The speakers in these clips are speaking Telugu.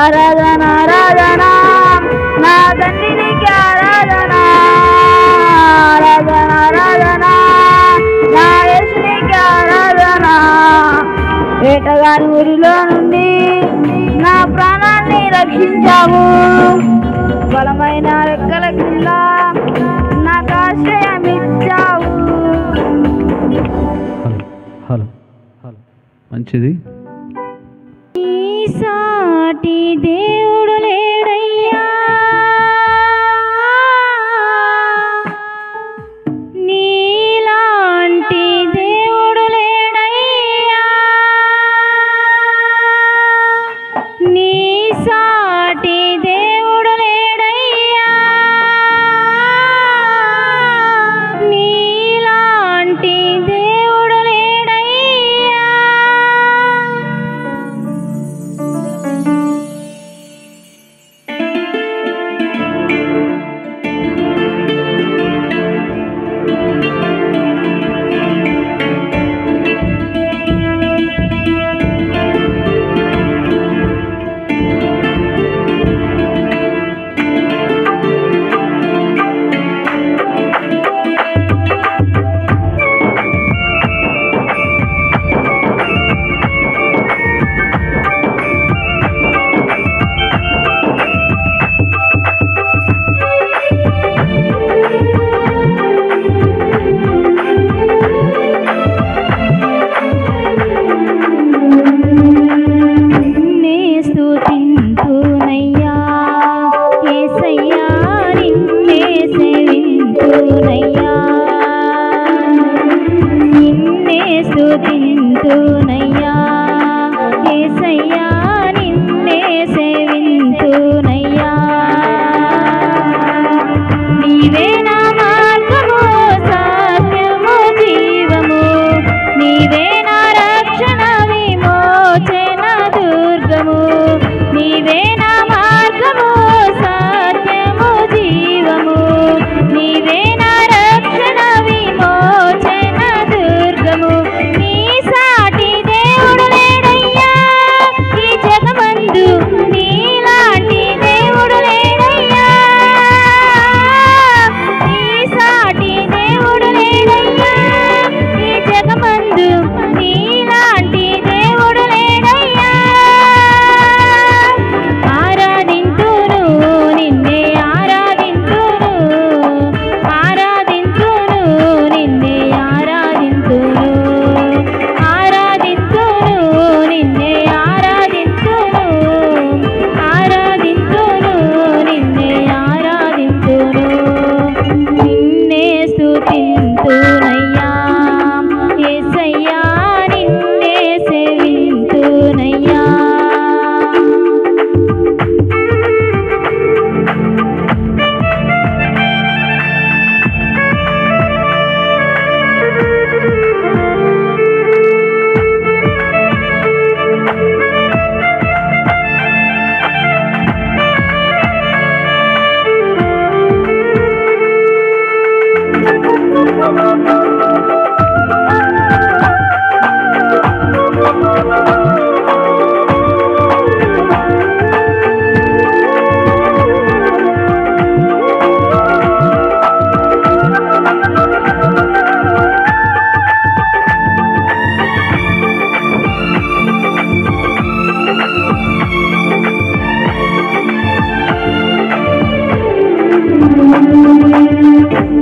ఆరాధన ఆరాధన నా తండ్రి నీకే ఆరాధన ఆరాధన ఆరాధన నా యేసు నీకే ఆరాధన వేటగాని ఊరిలో నుండి నా ప్రాణాన్ని రక్షించావు బలమైన రెక్కల కింద నాకు ఆశ్రయం ఇచ్చావు. హలో మంచిది. సాటి దేవుడు లేడయ్యా నీలాంటి దేవుడు లేడయ్యా నీ సాటి దేవుడు లేడయ్యా నీలాంటి దేవుడు లేడయ్యా.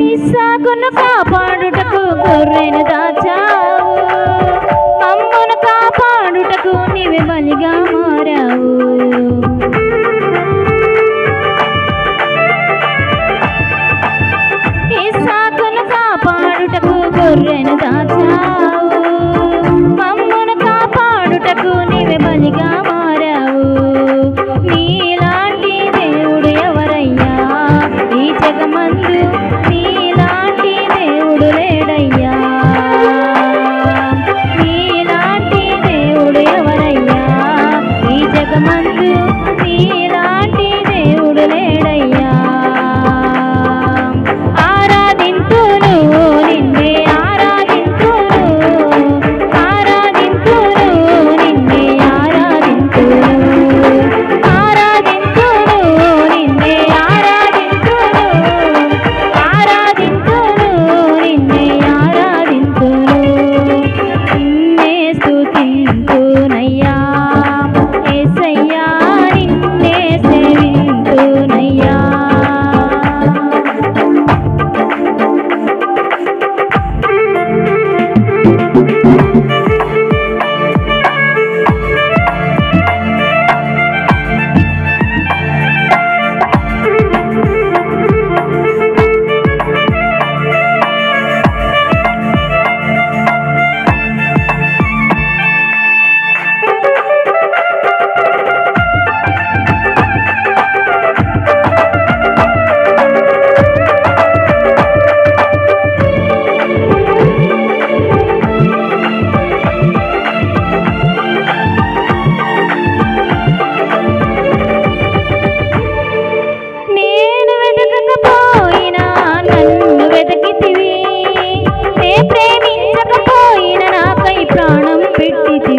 ఇస్సాకును కాపాడుటకు గొర్రెను దాచావు, మమ్మును కాపాడుటకు నీవే బలిగా మారావు. ఇస్సాకును కాపాడుటకు గొర్రెను దాచావు, మమ్మును కాపాడుటకు నీవే బలిగా మారావు. నీలాంటి దేవుడు ఎవరయ్యా ఈ జగమందు, నీలాంటి దేవుడు లేడయ్యా. నీలాంటి దేవుడు ఎవరయ్యా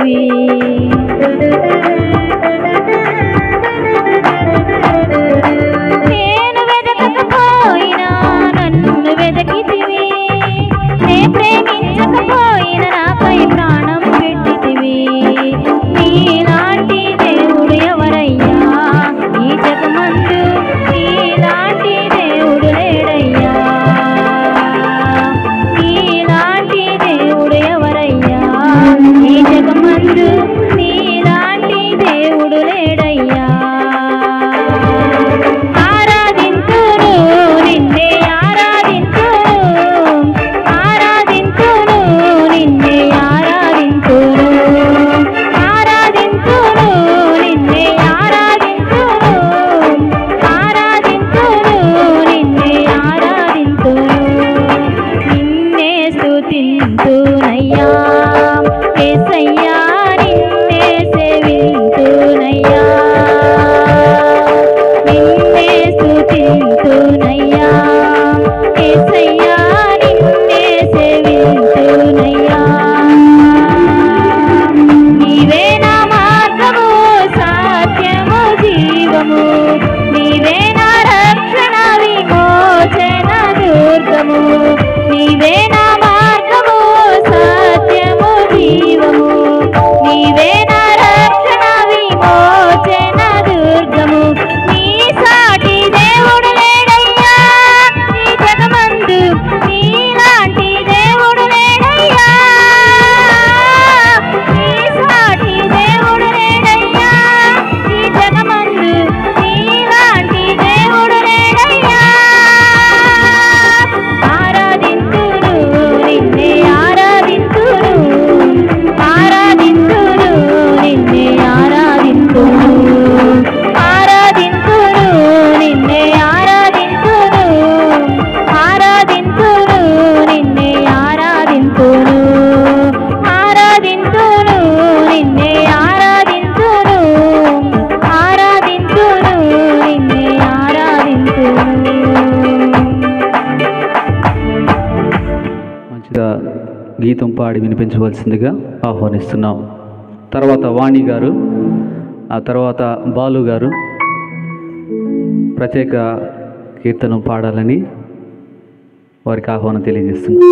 వెదకితివి. నేను వెదకకపోయినా నన్ను వెదకితివి, నే ప్రేమించకపోయినా నాకై ప్రాణం పెట్టితివి. నీలాంటి దేవుడు ఎవరయ్యా ఈ జగమందు, నీలాంటి దేవుడు లేడయ్యా. నీలాంటి దేవుడు ఎవరయ్యా ఈ జగమందు, నీలాంటి దేవుడు లేడయ్యా. ఆరాధింతును నిన్నే ఆరాధింతును, ఆరాధింతును నిన్నే ఆరాధింతును, ఆరాధింతును నిన్నే ఆరాధింతును, ఆరాధింతును నిన్నే ఆరాధింతును. నిన్నే స్తుతింతునయ్యా యేసయ్యా, నిన్నే సేవింతునయ్యా, నిన్నే స్తుతింతునయ్యా యేసయ్యా, నిన్నే సేవింతునయ్యా. నీవే నా మార్గము సత్యము జీవము, నీవే నా రక్షణ విమోచన దుర్గము, నీవే నా మార్గము సత్యము జీవము, నీవే నా రక్షణ విమోచన దుర్గము. నీ సాటి దేవుడు లేడయ్యా ఈ జగమందు, నీలాంటి దేవుడు లేడయ్యా. నీ సాటి దేవుడు లేడయ్యా ఈ జగమందు, నీలాంటి దేవుడు లేడయ్యా. ఆరాధింతును నిన్నే ఆరాధింతును, ఆరాధింతును నిన్నే ఆరాధింతును, ఆరాధింతును నిన్నే ఆరాధింతును, ఆరాధింతును నిన్నే ఆరాధింతును, ఆరాధింతును నిన్నే ఆరాధింతును, ఆరాధింతును నిన్నే ఆరాధింతును. మంచిగా గీతం పాడి వినిపించవలసిందిగా ఆహ్వానిస్తున్నాం. తర్వాత వాణి గారు, ఆ తర్వాత బాలు గారు ప్రత్యేక కీర్తన పాడాలని వారికి ఆహ్వానం తెలియజేస్తున్నాం.